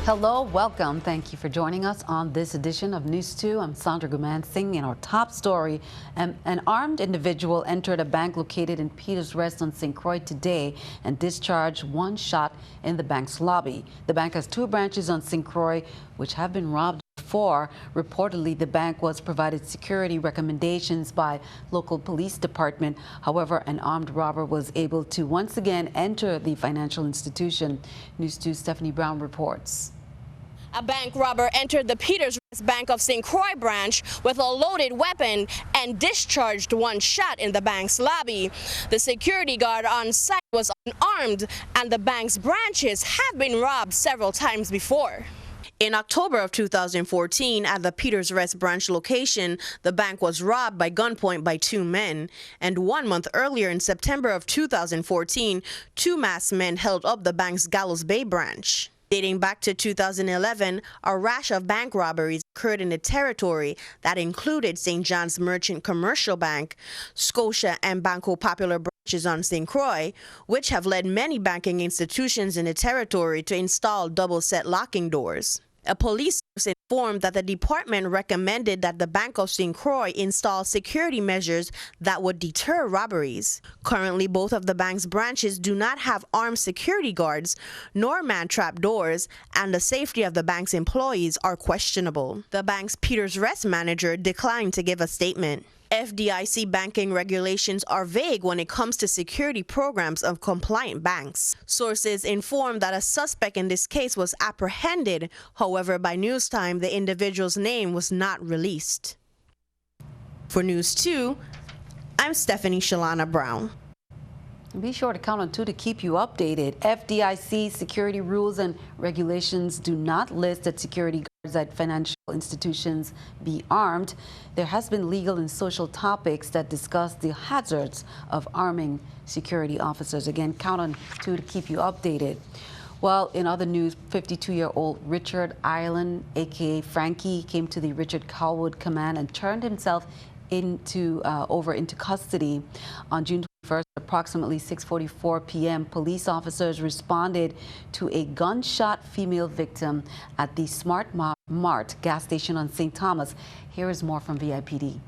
Hello, welcome. Thank you for joining us on this edition of News 2. I'm Sandra Gumansing. In our top story, an armed individual entered a bank located in Peters Rest on St. Croix today and discharged one shot in the bank's lobby. The bank has two branches on St. Croix which have been robbed before. Reportedly, the bank was provided security recommendations by local police department. However, an armed robber was able to once again enter the financial institution. News 2's Stephanie Brown reports. A bank robber entered the Peters Bank of St. Croix branch with a loaded weapon and discharged one shot in the bank's lobby. The security guard on site was unarmed, and the bank's branches have been robbed several times before. In October of 2014, at the Peters Rest branch location, the bank was robbed by gunpoint by two men. And 1 month earlier, in September of 2014, two masked men held up the bank's Gallows Bay branch. Dating back to 2011, a rash of bank robberies occurred in the territory that included St. John's Merchant Commercial Bank, Scotia and Banco Popular branches on St. Croix, which have led many banking institutions in the territory to install double-set locking doors. A police source informed that the department recommended that the Bank of St. Croix install security measures that would deter robberies. Currently, both of the bank's branches do not have armed security guards nor man-trap doors, and the safety of the bank's employees are questionable. The bank's Peters Rest manager declined to give a statement. FDIC banking regulations are vague when it comes to security programs of compliant banks. Sources inform that a suspect in this case was apprehended. However, by news time, the individual's name was not released. For News 2, I'm Stephanie Shalana Brown. Be sure to count on 2 to keep you updated. FDIC security rules and regulations do not list that security guards at financial institutions be armed. There has been legal and social topics that discuss the hazards of arming security officers. Again, count on 2 to keep you updated. Well, in other news, 52-year-old Richard Ireland, aka Frankie, came to the Richard Colwood Command and turned himself over into custody on June 21st. Approximately 6:44 p.m., police officers responded to a gunshot female victim at the Smart Mart gas station on St. Thomas. Here is more from VIPD.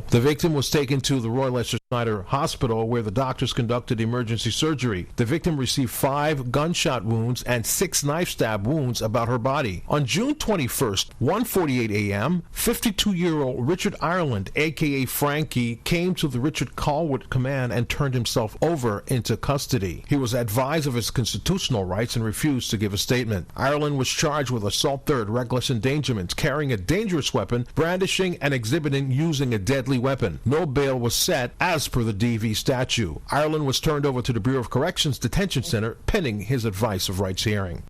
The victim was taken to the Roy Lester Snyder Hospital, where the doctors conducted emergency surgery. The victim received 5 gunshot wounds and 6 knife stab wounds about her body. On June 21st, 1:48 a.m., 52-year-old Richard Ireland, a.k.a. Frankie, came to the Richard Colwood Command and turned himself over into custody. He was advised of his constitutional rights and refused to give a statement. Ireland was charged with assault third, reckless endangerment, carrying a dangerous weapon, brandishing and exhibiting using a deadly weapon. No bail was set as per the DV statute. Ireland was turned over to the Bureau of Corrections Detention Center pending his advice of rights hearing.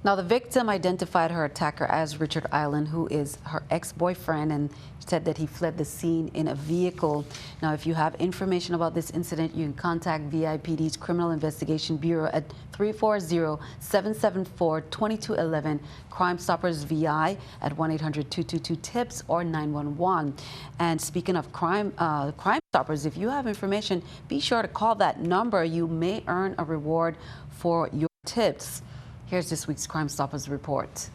Now, the victim identified her attacker as Richard Ireland, who is her ex-boyfriend, and said that he fled the scene in a vehicle. Now, if you have information about this incident, you can contact VIPD's Criminal Investigation Bureau at 340-774-2211, Crime Stoppers VI at 1-800-222-TIPS or 911. And speaking of Crime Stoppers, if you have information, be sure to call that number. You may earn a reward for your tips. Here's this week's Crime Stoppers report.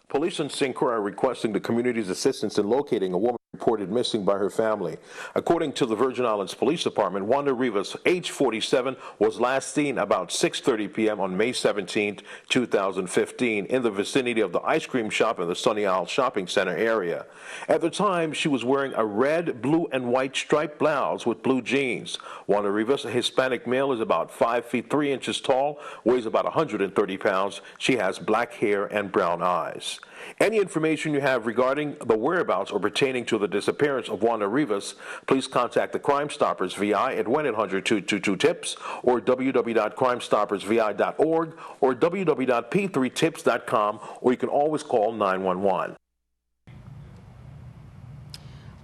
Police in St. Croix are requesting the community's assistance in locating a woman reported missing by her family. According to the Virgin Islands Police Department, Wanda Rivas, age 47, was last seen about 6:30 p.m. on May 17, 2015, in the vicinity of the ice cream shop in the Sunny Isle Shopping Center area. At the time, she was wearing a red, blue, and white striped blouse with blue jeans. Wanda Rivas, a Hispanic male, is about 5 feet 3 inches tall, weighs about 130 pounds. She has black hair and brown eyes. Any information you have regarding the whereabouts or pertaining to the disappearance of Wanda Rivas, please contact the Crime Stoppers VI at 1-800-222-TIPS or www.crimestoppersvi.org or www.p3tips.com, or you can always call 911.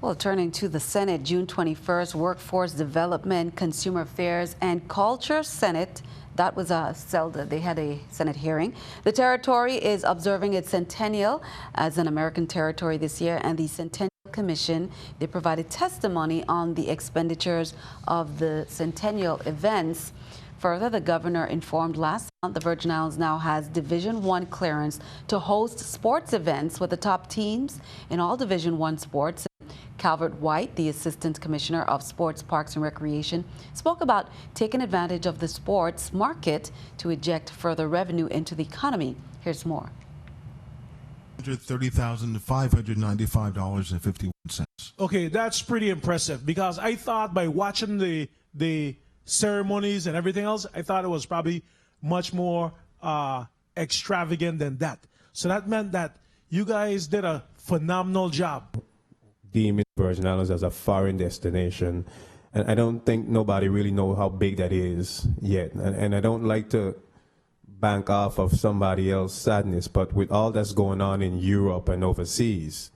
Well, turning to the Senate, June 21st, Workforce Development, Consumer Affairs, and Culture Senate. That was they had a Senate hearing. The territory is observing its centennial as an American territory this year, and the centennial Commission. They provided testimony on the expenditures of the centennial events. Further, the governor informed last month the Virgin Islands now has Division I clearance to host sports events with the top teams in all Division I sports. Calvert White, the Assistant Commissioner of Sports, Parks and Recreation, spoke about taking advantage of the sports market to inject further revenue into the economy. Here's more. $130,000 to $595.51. Okay, that's pretty impressive because I thought by watching the ceremonies and everything else, I thought it was probably much more extravagant than that. So that meant that you guys did a phenomenal job. Deeming Virgin Islands as a foreign destination, and I don't think nobody really know how big that is yet. And I don't like to bank off of somebody else's sadness, but with all that's going on in Europe and overseas,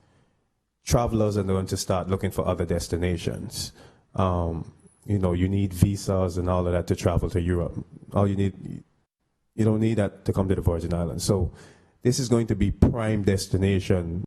travelers are going to start looking for other destinations. You know, you need visas and all of that to travel to Europe. You don't need that to come to the Virgin Islands. So this is going to be prime destination.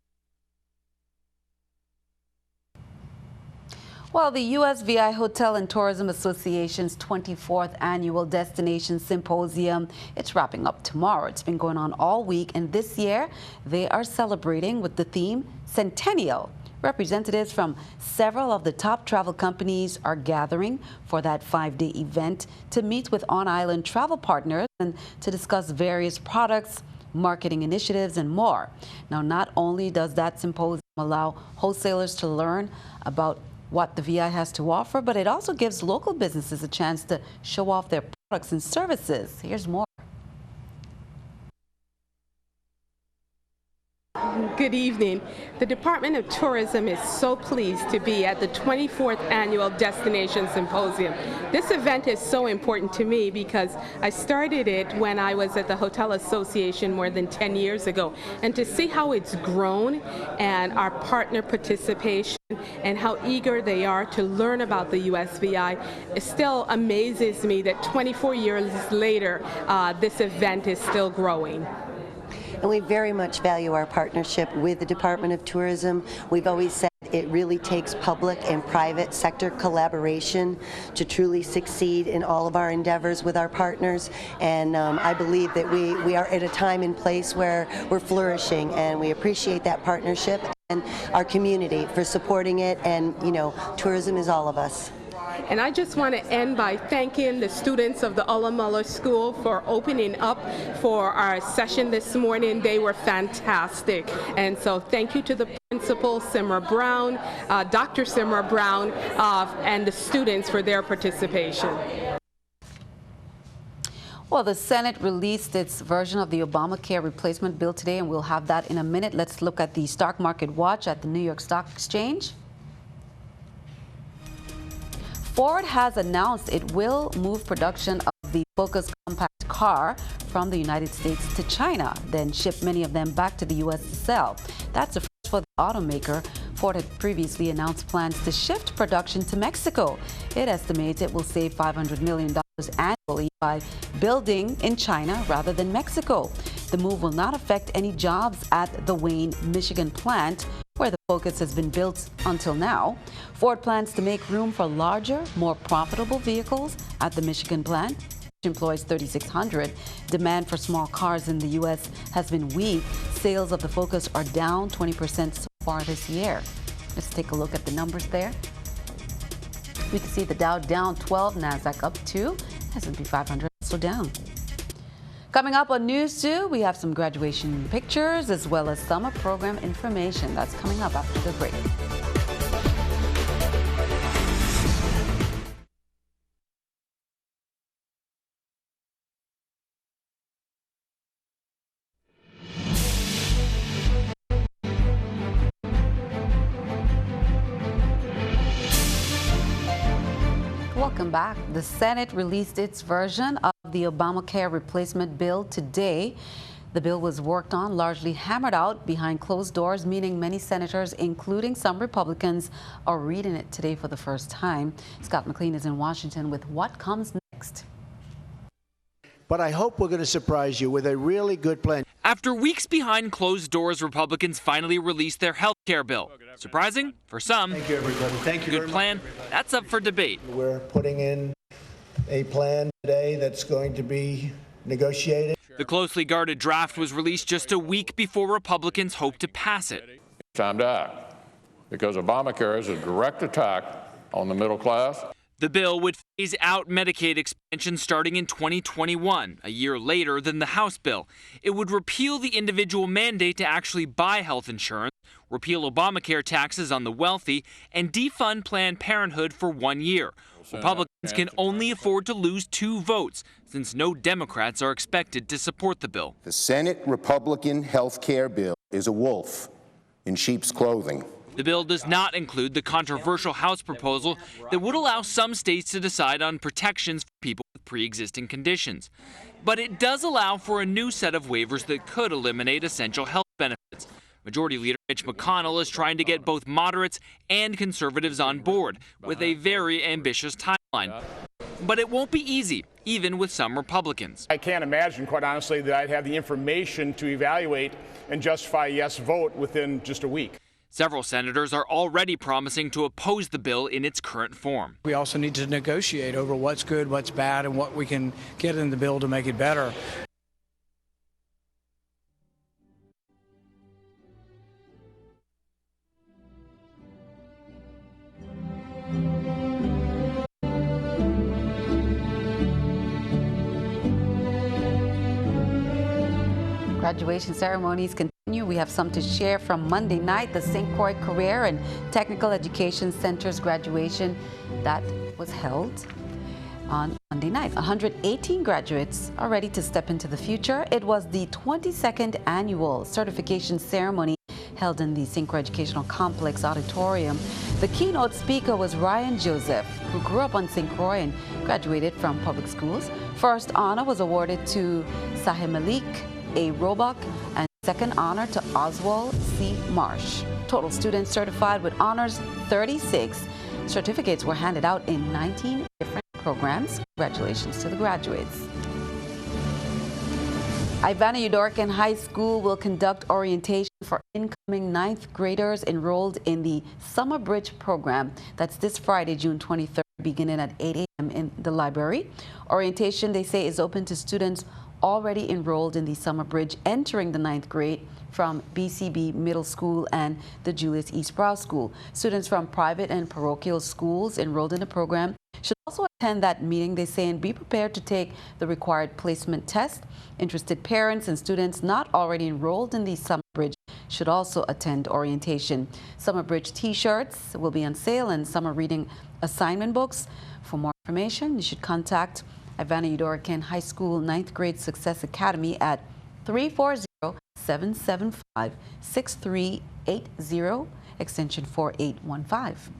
Well, the USVI Hotel and Tourism Association's 24th Annual Destination Symposium, it's wrapping up tomorrow. It's been going on all week, and this year they are celebrating with the theme Centennial. Representatives from several of the top travel companies are gathering for that 5-day event to meet with on-island travel partners and to discuss various products, marketing initiatives, and more. Now, not only does that symposium allow wholesalers to learn about what the VI has to offer, but it also gives local businesses a chance to show off their products and services. Here's more. Good evening. The Department of Tourism is so pleased to be at the 24th Annual Destination Symposium. This event is so important to me because I started it when I was at the Hotel Association more than 10 years ago. And to see how it's grown and our partner participation and how eager they are to learn about the USVI, it still amazes me that 24 years later, this event is still growing. And we very much value our partnership with the Department of Tourism. We've always said it really takes public and private sector collaboration to truly succeed in all of our endeavors with our partners. And I believe that we are at a time and place where we're flourishing, and we appreciate that partnership and our community for supporting it. And, you know, tourism is all of us. And I just want to end by thanking the students of the Ullamulla School for opening up for our session this morning. They were fantastic. And so thank you to the principal, Simra Brown, Dr. Simra Brown, and the students for their participation. Well, the Senate released its version of the Obamacare replacement bill today, and we'll have that in a minute. Let's look at the stock market watch at the New York Stock Exchange. Ford has announced it will move production of the Focus compact car from the United States to China, then ship many of them back to the U.S. to sell. That's a first for the automaker. Ford had previously announced plans to shift production to Mexico. It estimates it will save $500 million annually by building in China rather than Mexico. The move will not affect any jobs at the Wayne, Michigan plant, where the Focus has been built until now. Ford plans to make room for larger, more profitable vehicles at the Michigan plant, which employs 3,600. Demand for small cars in the U.S. has been weak. Sales of the Focus are down 20% so far this year. Let's take a look at the numbers there. We can see the Dow down 12, NASDAQ up 2, S&P 500 also down. Coming up on News 2, we have some graduation pictures as well as summer program information. That's coming up after the break. Welcome back. The Senate released its version of the Obamacare replacement bill today. The bill was worked on, largely hammered out behind closed doors, meaning many senators, including some Republicans, are reading it today for the first time. Scott McLean is in Washington with what comes next. but I hope we're going to surprise you with a really good plan. After weeks behind closed doors, Republicans finally released their health care bill. Surprising for some. Thank you, everybody. Thank you. Good plan. That's up for debate. We're putting in a plan today that's going to be negotiated. The closely guarded draft was released just a week before Republicans hoped to pass it. It's time to act, because Obamacare is a direct attack on the middle class. The bill would phase out Medicaid expansion starting in 2021, a year later than the House bill. It would repeal the individual mandate to actually buy health insurance, repeal Obamacare taxes on the wealthy, and defund Planned Parenthood for 1 year. Republicans can only afford to lose 2 votes, since no Democrats are expected to support the bill. The Senate Republican health care bill is a wolf in sheep's clothing. The bill does not include the controversial House proposal that would allow some states to decide on protections for people with pre-existing conditions. But it does allow for a new set of waivers that could eliminate essential health benefits. Majority Leader Mitch McConnell is trying to get both moderates and conservatives on board with a very ambitious timeline. But it won't be easy, even with some Republicans. I can't imagine, quite honestly, that I'd have the information to evaluate and justify a yes vote within just a week. Several senators are already promising to oppose the bill in its current form. We also need to negotiate over what's good, what's bad, and what we can get in the bill to make it better. Graduation ceremonies continue. We have some to share from Monday night, the St. Croix Career and Technical Education Center's graduation that was held on Monday night. 118 graduates are ready to step into the future. It was the 22nd annual certification ceremony held in the St. Croix Educational Complex Auditorium. The keynote speaker was Ryan Joseph, who grew up on St. Croix and graduated from public schools. First honor was awarded to Sahih Malik A. Roebuck, and second honor to Oswald C. Marsh. Total students certified with honors 36. Certificates were handed out in 19 different programs. Congratulations to the graduates. Ivana Udoracan High School will conduct orientation for incoming 9th graders enrolled in the Summer Bridge program. That's this Friday, June 23rd, beginning at 8 a.m. in the library. Orientation, they say, is open to students already enrolled in the Summer Bridge entering the 9th grade from BCB Middle School and the Julius E. Sprouse School. Students from private and parochial schools enrolled in the program should also attend that meeting, they say, and be prepared to take the required placement test. Interested parents and students not already enrolled in the Summer Bridge should also attend orientation. Summer Bridge t-shirts will be on sale and summer reading assignment books. For more information, you should contact Ivana Udoracan High School 9th Grade Success Academy at 340-775-6380, extension 4815.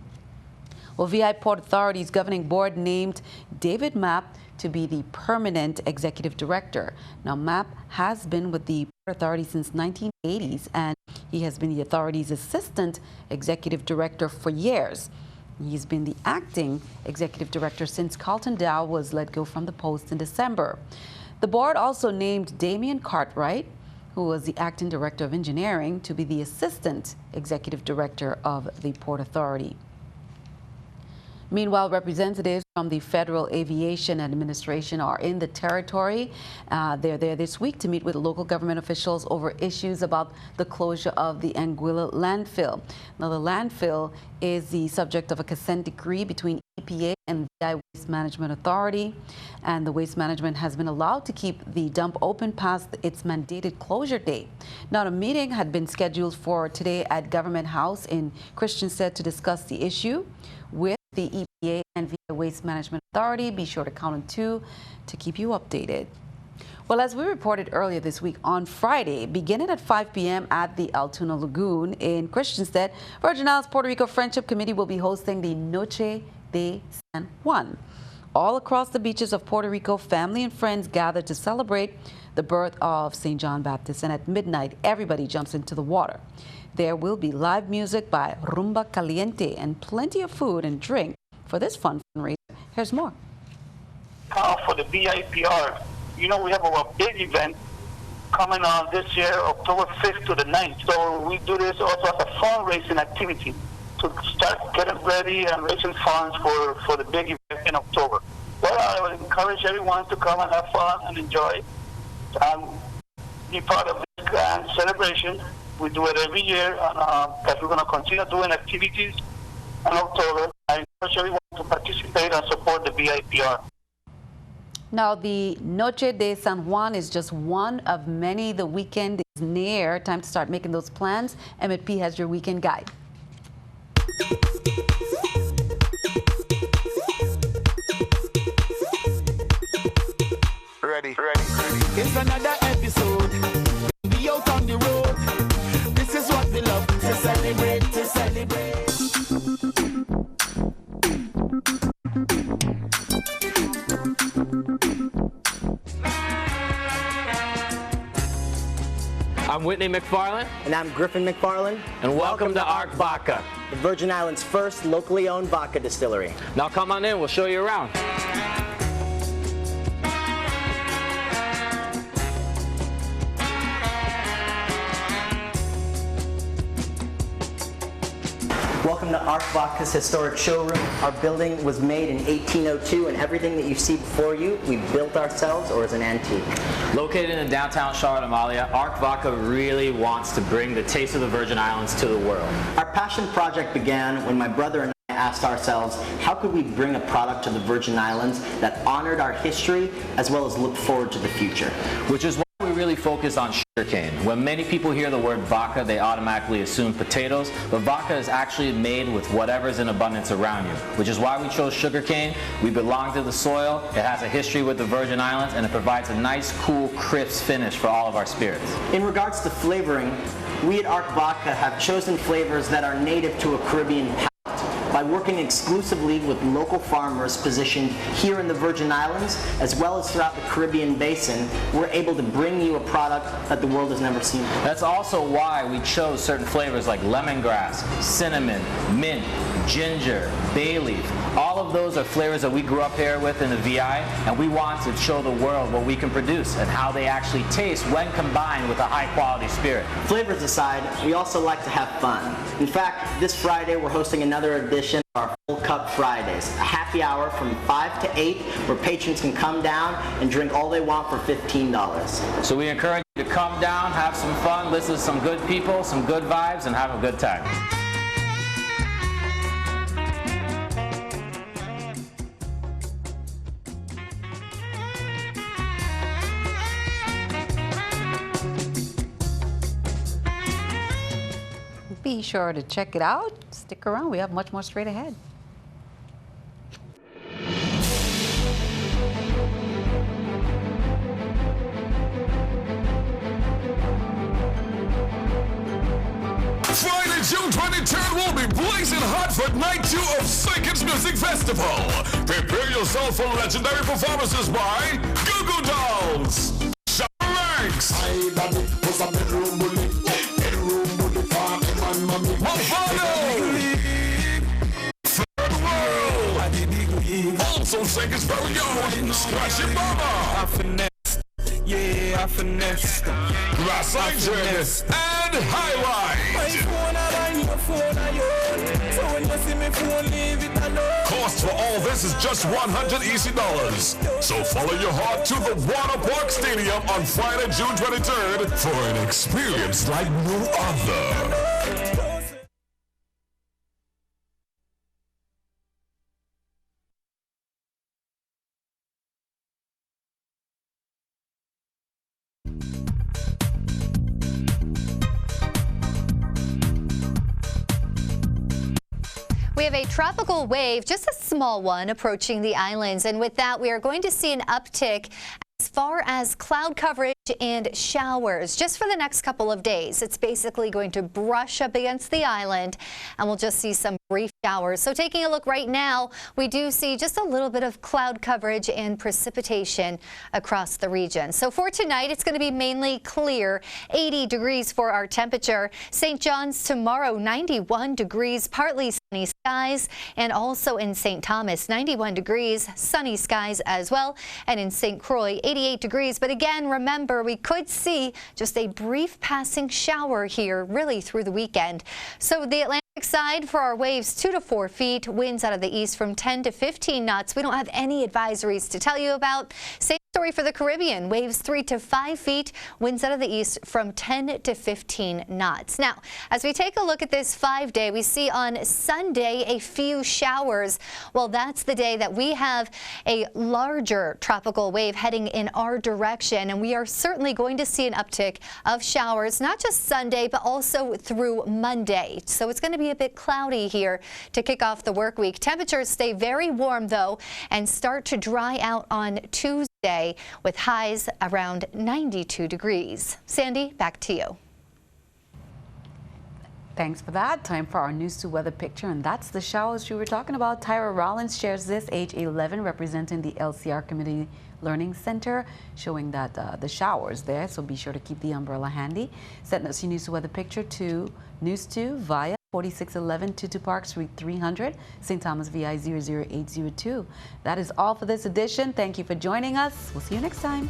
Well, VI Port Authority's governing board named David Mapp to be the permanent executive director. Now, Mapp has been with the Port Authority since 1980s, and he has been the authority's assistant executive director for years. He's been the acting executive director since Carlton Dow was let go from the post in December. The board also named Damian Cartwright, who was the acting director of engineering, to be the assistant executive director of the Port Authority. Meanwhile, representatives from the Federal Aviation Administration are in the territory. They're there this week to meet with local government officials over issues about the closure of the Anguilla landfill. Now, the landfill is the subject of a consent decree between EPA and VI Waste Management Authority, and the Waste Management has been allowed to keep the dump open past its mandated closure date. Now, a meeting had been scheduled for today at Government House in Christiansted to discuss the issue with the EPA and VI Waste Management Authority. Be sure to count on 2 to keep you updated. Well, as we reported earlier this week, on Friday, beginning at 5 p.m. at the Altoona Lagoon in Christiansted, Virgin Islands Puerto Rico Friendship Committee will be hosting the Noche de San Juan. All across the beaches of Puerto Rico, family and friends gather to celebrate the birth of St. John Baptist, and at midnight, everybody jumps into the water. There will be live music by Rumba Caliente and plenty of food and drink for this fun fundraiser. Here's more. For the VIPR you know, we have our big event coming on this year, October 5th to the 9th. So we do this also as a fundraising activity to start getting ready and raising funds for the big event in October. Well, I would encourage everyone to come and have fun and enjoy and be part of this grand celebration. We do it every year, and that we're going to continue doing activities in October. I encourage everyone to participate and support the BIPR. Now, the Noche de San Juan is just one of many. The weekend is near. Time to start making those plans. Emmett P. has your weekend guide. Ready. It's another episode. Be out on the road. This is what we love to celebrate, I'm Whitney McFarland. And I'm Griffin McFarland. And welcome to Ark Vodka, the Virgin Islands' first locally owned vodka distillery. Now come on in, we'll show you around. Welcome to Ark Vodka's historic showroom. Our building was made in 1802, and everything that you see before you, we built ourselves or as an antique. Located in downtown Charlotte, Amalia, Ark Vodka really wants to bring the taste of the Virgin Islands to the world. Our passion project began when my brother and I asked ourselves, how could we bring a product to the Virgin Islands that honored our history as well as looked forward to the future? Which is why we really focus on sugarcane. When many people hear the word vodka, they automatically assume potatoes, but vodka is actually made with whatever's in abundance around you, which is why we chose sugarcane. We belong to the soil, it has a history with the Virgin Islands, and it provides a nice, cool, crisp finish for all of our spirits. In regards to flavoring, we at Ark Vodka have chosen flavors that are native to a Caribbean palate. By working exclusively with local farmers positioned here in the Virgin Islands, as well as throughout the Caribbean basin, we're able to bring you a product that the world has never seen. That's also why we chose certain flavors like lemongrass, cinnamon, mint, ginger, bay leaf. All of those are flavors that we grew up here with in the VI, and we want to show the world what we can produce and how they actually taste when combined with a high-quality spirit. Flavors aside, we also like to have fun. In fact, this Friday we're hosting another edition of our Full Cup Fridays, a happy hour from 5 to 8 where patrons can come down and drink all they want for $15. So we encourage you to come down, have some fun, listen to some good people, some good vibes, and have a good time. Be sure to check it out. Stick around. We have much more straight ahead. Friday, June 23rd, we'll be blazing hot for Night 2 of Sync's Music Festival. Prepare yourself for legendary performances by Goo Goo Dolls, Sharanks, Third World, also Sync's very own Scratchy Mama, Yeah, I finessed Grass Legend, and Highlight. Cost for all this is just $100 easy. So follow your heart to the Water Park Stadium on Friday, June 23rd for an experience like no other. We have a tropical wave, just a small one, approaching the islands. And with that, we are going to see an uptick as far as cloud coverage and showers just for the next couple of days. It's basically going to brush up against the island, and we'll just see some brief showers. So taking a look right now, we do see just a little bit of cloud coverage and precipitation across the region. So for tonight, it's going to be mainly clear, 80 degrees for our temperature. St. John's tomorrow, 91 degrees, partly sunny skies, and also in St. Thomas, 91 degrees, sunny skies as well, and in St. Croix, 88 degrees. But again, remember, we could see just a brief passing shower here really through the weekend. So the Atlantic side for our waves 2 to 4 feet, winds out of the east from 10 to 15 knots. We don't have any advisories to tell you about. Same story for the Caribbean, waves 3 to 5 feet, winds out of the east from 10 to 15 knots. Now, as we take a look at this 5-day, we see on Sunday a few showers. Well, that's the day that we have a larger tropical wave heading in our direction, and we are certainly going to see an uptick of showers, not just Sunday, but also through Monday. So it's going to be a bit cloudy here to kick off the work week. Temperatures stay very warm, though, and start to dry out on Tuesday with highs around 92 degrees. Sandy, back to you. Thanks for that. Time for our News 2 weather picture, and that's the showers you were talking about. Tyra Rollins shares this, age 11, representing the LCR Community Learning Center, showing that the showers there, so be sure to keep the umbrella handy. Send us your News 2 weather picture to News 2 via 4611 Tutu Park Suite 300, St. Thomas VI 00802. That is all for this edition. Thank you for joining us. We'll see you next time.